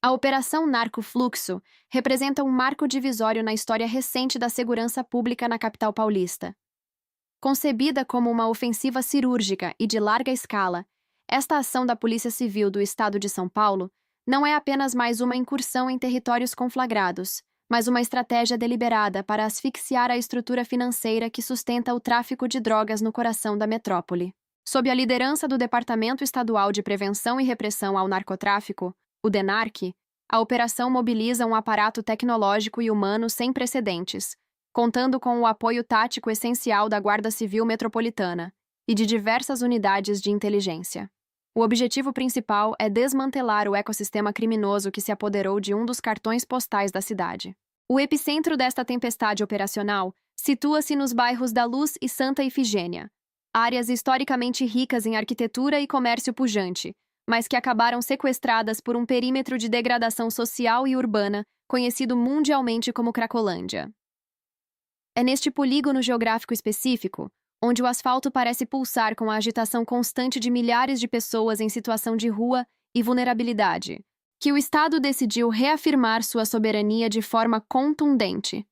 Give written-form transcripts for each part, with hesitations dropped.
A Operação Narcofluxo representa um marco divisório na história recente da segurança pública na capital paulista. Concebida como uma ofensiva cirúrgica e de larga escala, esta ação da Polícia Civil do Estado de São Paulo não é apenas mais uma incursão em territórios conflagrados, mas uma estratégia deliberada para asfixiar a estrutura financeira que sustenta o tráfico de drogas no coração da metrópole. Sob a liderança do Departamento Estadual de Prevenção e Repressão ao Narcotráfico, o DENARC, a operação mobiliza um aparato tecnológico e humano sem precedentes, contando com o apoio tático essencial da Guarda Civil Metropolitana e de diversas unidades de inteligência. O objetivo principal é desmantelar o ecossistema criminoso que se apoderou de um dos cartões postais da cidade. O epicentro desta tempestade operacional situa-se nos bairros da Luz e Santa Ifigênia, áreas historicamente ricas em arquitetura e comércio pujante, mas que acabaram sequestradas por um perímetro de degradação social e urbana conhecido mundialmente como Cracolândia. É neste polígono geográfico específico, onde o asfalto parece pulsar com a agitação constante de milhares de pessoas em situação de rua e vulnerabilidade, que o Estado decidiu reafirmar sua soberania de forma contundente.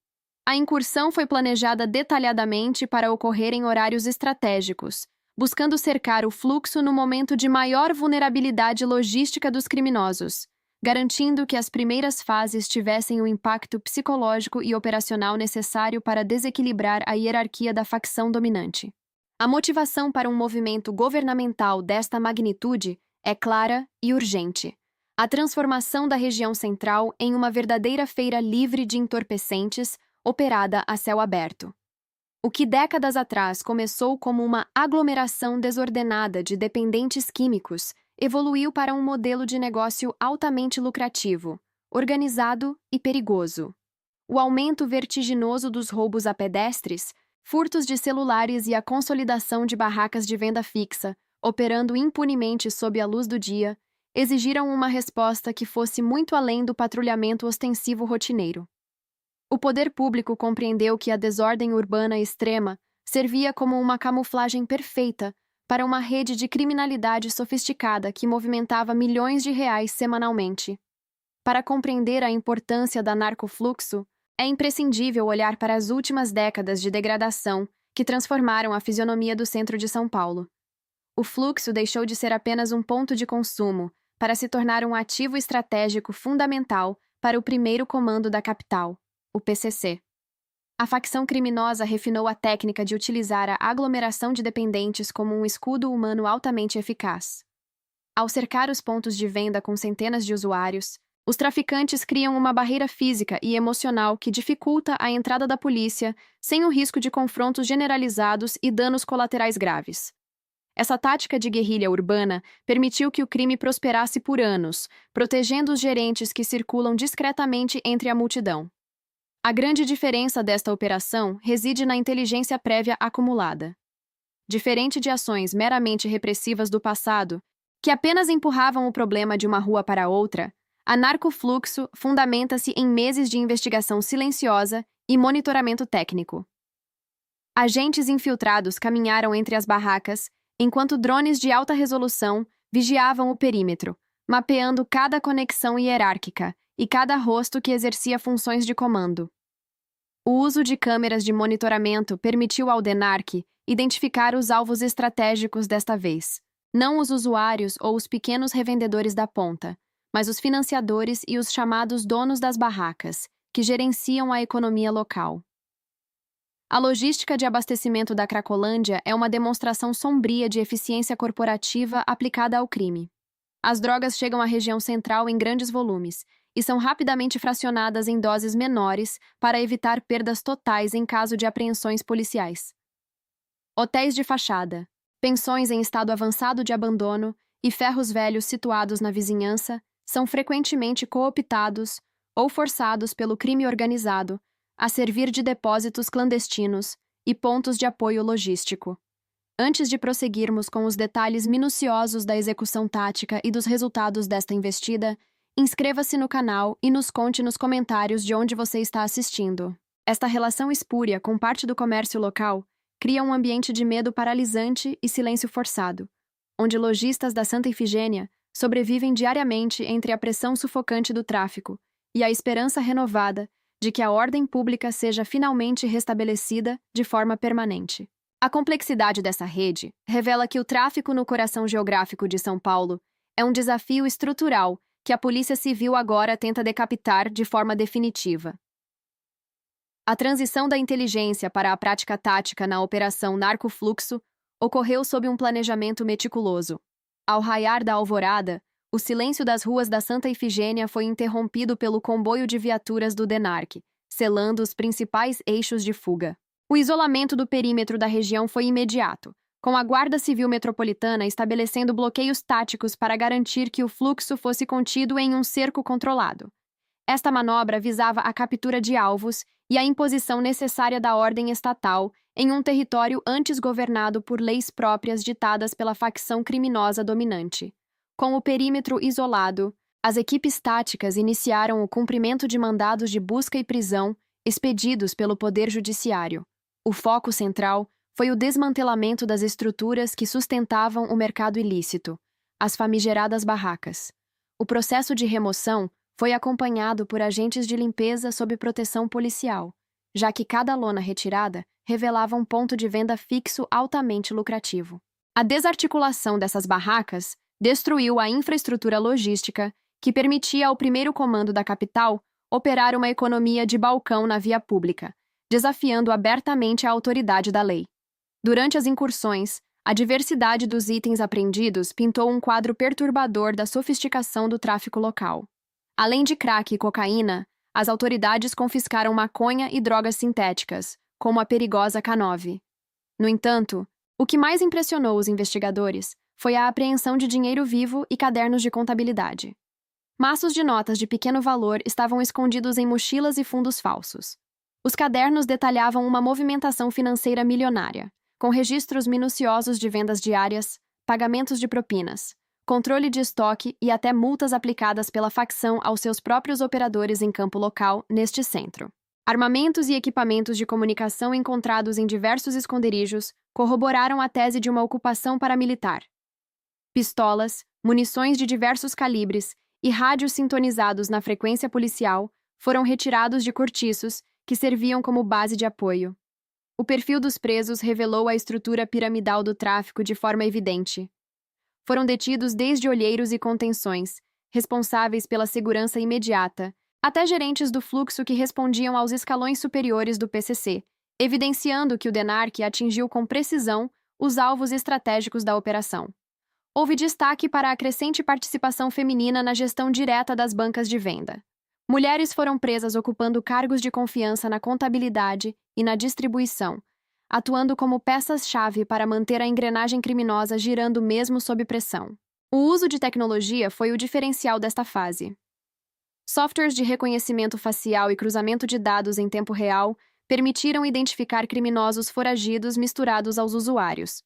A incursão foi planejada detalhadamente para ocorrer em horários estratégicos, buscando cercar o fluxo no momento de maior vulnerabilidade logística dos criminosos, garantindo que as primeiras fases tivessem o impacto psicológico e operacional necessário para desequilibrar a hierarquia da facção dominante. A motivação para um movimento governamental desta magnitude é clara e urgente: a transformação da região central em uma verdadeira feira livre de entorpecentes, operada a céu aberto. O que décadas atrás começou como uma aglomeração desordenada de dependentes químicos evoluiu para um modelo de negócio altamente lucrativo, organizado e perigoso. O aumento vertiginoso dos roubos a pedestres, furtos de celulares e a consolidação de barracas de venda fixa, operando impunemente sob a luz do dia, exigiram uma resposta que fosse muito além do patrulhamento ostensivo rotineiro. O poder público compreendeu que a desordem urbana extrema servia como uma camuflagem perfeita para uma rede de criminalidade sofisticada que movimentava milhões de reais semanalmente. Para compreender a importância da narcofluxo, é imprescindível olhar para as últimas décadas de degradação que transformaram a fisionomia do centro de São Paulo. O fluxo deixou de ser apenas um ponto de consumo para se tornar um ativo estratégico fundamental para o primeiro comando da capital, o PCC. A facção criminosa refinou a técnica de utilizar a aglomeração de dependentes como um escudo humano altamente eficaz. Ao cercar os pontos de venda com centenas de usuários, os traficantes criam uma barreira física e emocional que dificulta a entrada da polícia sem o risco de confrontos generalizados e danos colaterais graves. Essa tática de guerrilha urbana permitiu que o crime prosperasse por anos, protegendo os gerentes que circulam discretamente entre a multidão. A grande diferença desta operação reside na inteligência prévia acumulada. Diferente de ações meramente repressivas do passado, que apenas empurravam o problema de uma rua para outra, a narcofluxo fundamenta-se em meses de investigação silenciosa e monitoramento técnico. Agentes infiltrados caminharam entre as barracas, enquanto drones de alta resolução vigiavam o perímetro, mapeando cada conexão hierárquica e cada rosto que exercia funções de comando. O uso de câmeras de monitoramento permitiu ao DENARC identificar os alvos estratégicos desta vez, não os usuários ou os pequenos revendedores da ponta, mas os financiadores e os chamados donos das barracas, que gerenciam a economia local. A logística de abastecimento da Cracolândia é uma demonstração sombria de eficiência corporativa aplicada ao crime. As drogas chegam à região central em grandes volumes e são rapidamente fracionadas em doses menores para evitar perdas totais em caso de apreensões policiais. Hotéis de fachada, pensões em estado avançado de abandono e ferros velhos situados na vizinhança são frequentemente cooptados ou forçados pelo crime organizado a servir de depósitos clandestinos e pontos de apoio logístico. Antes de prosseguirmos com os detalhes minuciosos da execução tática e dos resultados desta investida, inscreva-se no canal e nos conte nos comentários de onde você está assistindo. Esta relação espúria com parte do comércio local cria um ambiente de medo paralisante e silêncio forçado, onde lojistas da Santa Ifigênia sobrevivem diariamente entre a pressão sufocante do tráfico e a esperança renovada de que a ordem pública seja finalmente restabelecida de forma permanente. A complexidade dessa rede revela que o tráfico no coração geográfico de São Paulo é um desafio estrutural que a Polícia Civil agora tenta decapitar de forma definitiva. A transição da inteligência para a prática tática na Operação Narcofluxo ocorreu sob um planejamento meticuloso. Ao raiar da alvorada, o silêncio das ruas da Santa Ifigênia foi interrompido pelo comboio de viaturas do DENARC, selando os principais eixos de fuga. O isolamento do perímetro da região foi imediato, com a Guarda Civil Metropolitana estabelecendo bloqueios táticos para garantir que o fluxo fosse contido em um cerco controlado. Esta manobra visava a captura de alvos e a imposição necessária da ordem estatal em um território antes governado por leis próprias ditadas pela facção criminosa dominante. Com o perímetro isolado, as equipes táticas iniciaram o cumprimento de mandados de busca e prisão expedidos pelo Poder Judiciário. O foco central foi o desmantelamento das estruturas que sustentavam o mercado ilícito, as famigeradas barracas. O processo de remoção foi acompanhado por agentes de limpeza sob proteção policial, já que cada lona retirada revelava um ponto de venda fixo altamente lucrativo. A desarticulação dessas barracas destruiu a infraestrutura logística que permitia ao primeiro comando da capital operar uma economia de balcão na via pública, desafiando abertamente a autoridade da lei. Durante as incursões, a diversidade dos itens apreendidos pintou um quadro perturbador da sofisticação do tráfico local. Além de crack e cocaína, as autoridades confiscaram maconha e drogas sintéticas, como a perigosa K9. No entanto, o que mais impressionou os investigadores foi a apreensão de dinheiro vivo e cadernos de contabilidade. Maços de notas de pequeno valor estavam escondidos em mochilas e fundos falsos. Os cadernos detalhavam uma movimentação financeira milionária, com registros minuciosos de vendas diárias, pagamentos de propinas, controle de estoque e até multas aplicadas pela facção aos seus próprios operadores em campo local neste centro. Armamentos e equipamentos de comunicação encontrados em diversos esconderijos corroboraram a tese de uma ocupação paramilitar. Pistolas, munições de diversos calibres e rádios sintonizados na frequência policial foram retirados de cortiços que serviam como base de apoio. O perfil dos presos revelou a estrutura piramidal do tráfico de forma evidente. Foram detidos desde olheiros e contenções, responsáveis pela segurança imediata, até gerentes do fluxo que respondiam aos escalões superiores do PCC, evidenciando que o DENARC atingiu com precisão os alvos estratégicos da operação. Houve destaque para a crescente participação feminina na gestão direta das bancas de venda. Mulheres foram presas ocupando cargos de confiança na contabilidade e na distribuição, atuando como peças-chave para manter a engrenagem criminosa girando mesmo sob pressão. O uso de tecnologia foi o diferencial desta fase. Softwares de reconhecimento facial e cruzamento de dados em tempo real permitiram identificar criminosos foragidos misturados aos usuários.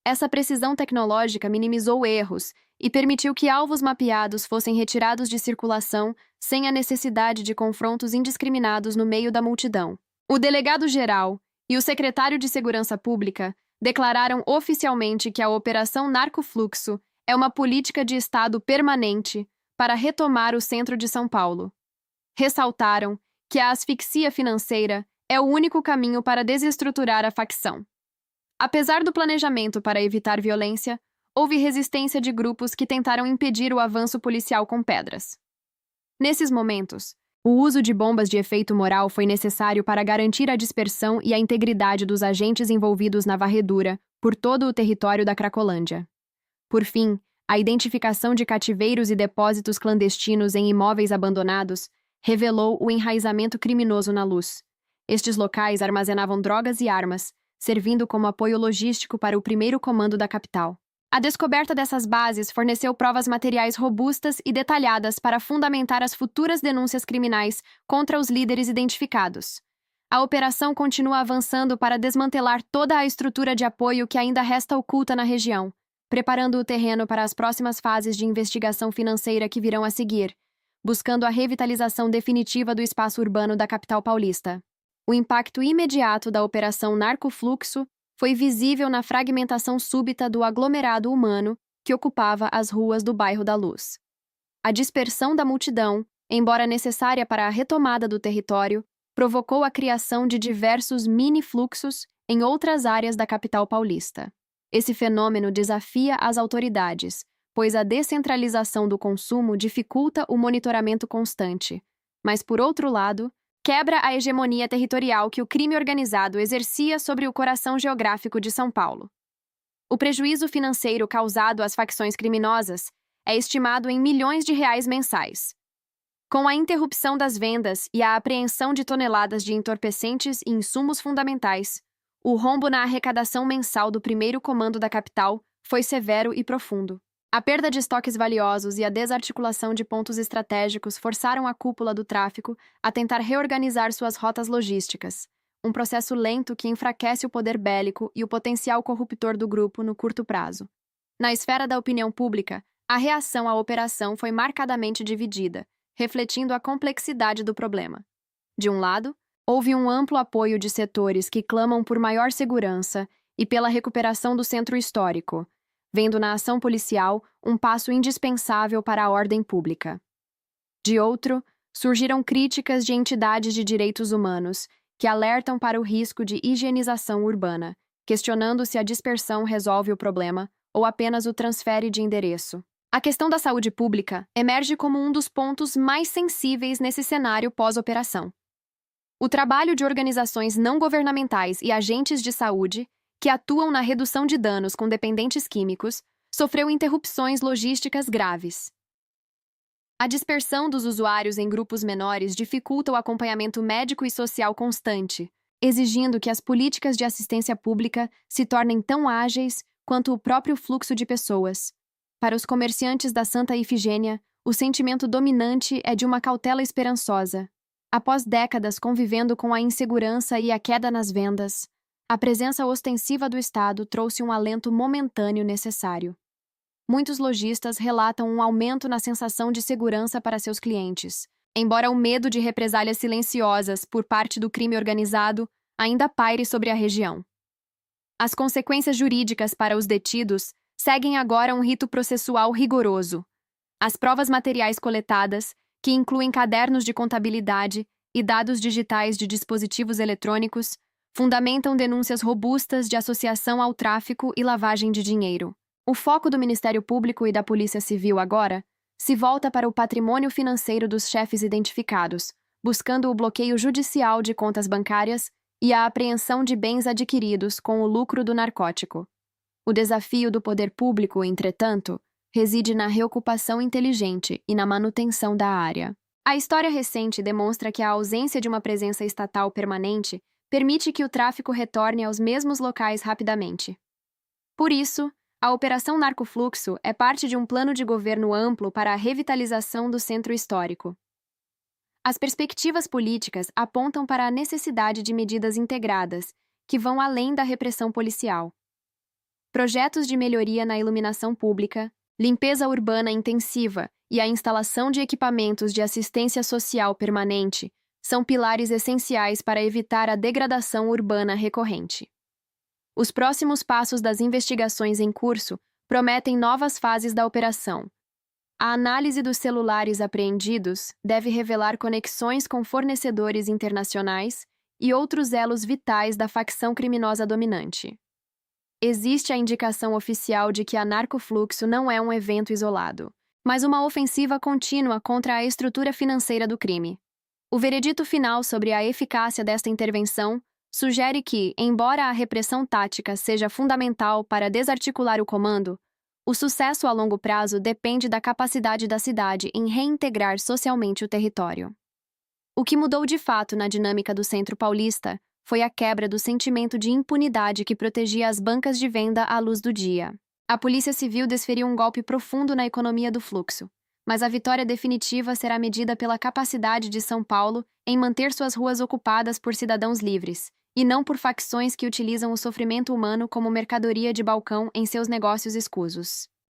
Essa precisão tecnológica minimizou erros e permitiu que alvos mapeados fossem retirados de circulação sem a necessidade de confrontos indiscriminados no meio da multidão. O delegado-geral e o secretário de Segurança Pública declararam oficialmente que a Operação Narcofluxo é uma política de Estado permanente para retomar o centro de São Paulo. Ressaltaram que a asfixia financeira é o único caminho para desestruturar a facção. Apesar do planejamento para evitar violência, houve resistência de grupos que tentaram impedir o avanço policial com pedras. Nesses momentos, o uso de bombas de efeito moral foi necessário para garantir a dispersão e a integridade dos agentes envolvidos na varredura por todo o território da Cracolândia. Por fim, a identificação de cativeiros e depósitos clandestinos em imóveis abandonados revelou o enraizamento criminoso na luz. Estes locais armazenavam drogas e armas, servindo como apoio logístico para o primeiro comando da capital. A descoberta dessas bases forneceu provas materiais robustas e detalhadas para fundamentar as futuras denúncias criminais contra os líderes identificados. A operação continua avançando para desmantelar toda a estrutura de apoio que ainda resta oculta na região, preparando o terreno para as próximas fases de investigação financeira que virão a seguir, buscando a revitalização definitiva do espaço urbano da capital paulista. O impacto imediato da Operação Narcofluxo foi visível na fragmentação súbita do aglomerado humano que ocupava as ruas do bairro da Luz. A dispersão da multidão, embora necessária para a retomada do território, provocou a criação de diversos mini-fluxos em outras áreas da capital paulista. Esse fenômeno desafia as autoridades, pois a descentralização do consumo dificulta o monitoramento constante, mas, por outro lado, quebra a hegemonia territorial que o crime organizado exercia sobre o coração geográfico de São Paulo. O prejuízo financeiro causado às facções criminosas é estimado em milhões de reais mensais. Com a interrupção das vendas e a apreensão de toneladas de entorpecentes e insumos fundamentais, o rombo na arrecadação mensal do primeiro comando da capital foi severo e profundo. A perda de estoques valiosos e a desarticulação de pontos estratégicos forçaram a cúpula do tráfico a tentar reorganizar suas rotas logísticas, um processo lento que enfraquece o poder bélico e o potencial corruptor do grupo no curto prazo. Na esfera da opinião pública, a reação à operação foi marcadamente dividida, refletindo a complexidade do problema. De um lado, houve um amplo apoio de setores que clamam por maior segurança e pela recuperação do centro histórico, vendo na ação policial um passo indispensável para a ordem pública. De outro, surgiram críticas de entidades de direitos humanos que alertam para o risco de higienização urbana, questionando se a dispersão resolve o problema ou apenas o transfere de endereço. A questão da saúde pública emerge como um dos pontos mais sensíveis nesse cenário pós-operação. O trabalho de organizações não governamentais e agentes de saúde, que atuam na redução de danos com dependentes químicos, sofreu interrupções logísticas graves. A dispersão dos usuários em grupos menores dificulta o acompanhamento médico e social constante, exigindo que as políticas de assistência pública se tornem tão ágeis quanto o próprio fluxo de pessoas. Para os comerciantes da Santa Ifigênia, o sentimento dominante é de uma cautela esperançosa. Após décadas convivendo com a insegurança e a queda nas vendas, a presença ostensiva do Estado trouxe um alento momentâneo necessário. Muitos lojistas relatam um aumento na sensação de segurança para seus clientes, embora o medo de represálias silenciosas por parte do crime organizado ainda paire sobre a região. As consequências jurídicas para os detidos seguem agora um rito processual rigoroso. As provas materiais coletadas, que incluem cadernos de contabilidade e dados digitais de dispositivos eletrônicos, fundamentam denúncias robustas de associação ao tráfico e lavagem de dinheiro. O foco do Ministério Público e da Polícia Civil agora se volta para o patrimônio financeiro dos chefes identificados, buscando o bloqueio judicial de contas bancárias e a apreensão de bens adquiridos com o lucro do narcótico. O desafio do poder público, entretanto, reside na reocupação inteligente e na manutenção da área. A história recente demonstra que a ausência de uma presença estatal permanente permite que o tráfico retorne aos mesmos locais rapidamente. Por isso, a Operação Narcofluxo é parte de um plano de governo amplo para a revitalização do centro histórico. As perspectivas políticas apontam para a necessidade de medidas integradas, que vão além da repressão policial. Projetos de melhoria na iluminação pública, limpeza urbana intensiva e a instalação de equipamentos de assistência social permanente são pilares essenciais para evitar a degradação urbana recorrente. Os próximos passos das investigações em curso prometem novas fases da operação. A análise dos celulares apreendidos deve revelar conexões com fornecedores internacionais e outros elos vitais da facção criminosa dominante. Existe a indicação oficial de que a narcofluxo não é um evento isolado, mas uma ofensiva contínua contra a estrutura financeira do crime. O veredito final sobre a eficácia desta intervenção sugere que, embora a repressão tática seja fundamental para desarticular o comando, o sucesso a longo prazo depende da capacidade da cidade em reintegrar socialmente o território. O que mudou de fato na dinâmica do centro paulista foi a quebra do sentimento de impunidade que protegia as bancas de venda à luz do dia. A Polícia Civil desferiu um golpe profundo na economia do fluxo, mas a vitória definitiva será medida pela capacidade de São Paulo em manter suas ruas ocupadas por cidadãos livres, e não por facções que utilizam o sofrimento humano como mercadoria de balcão em seus negócios escusos.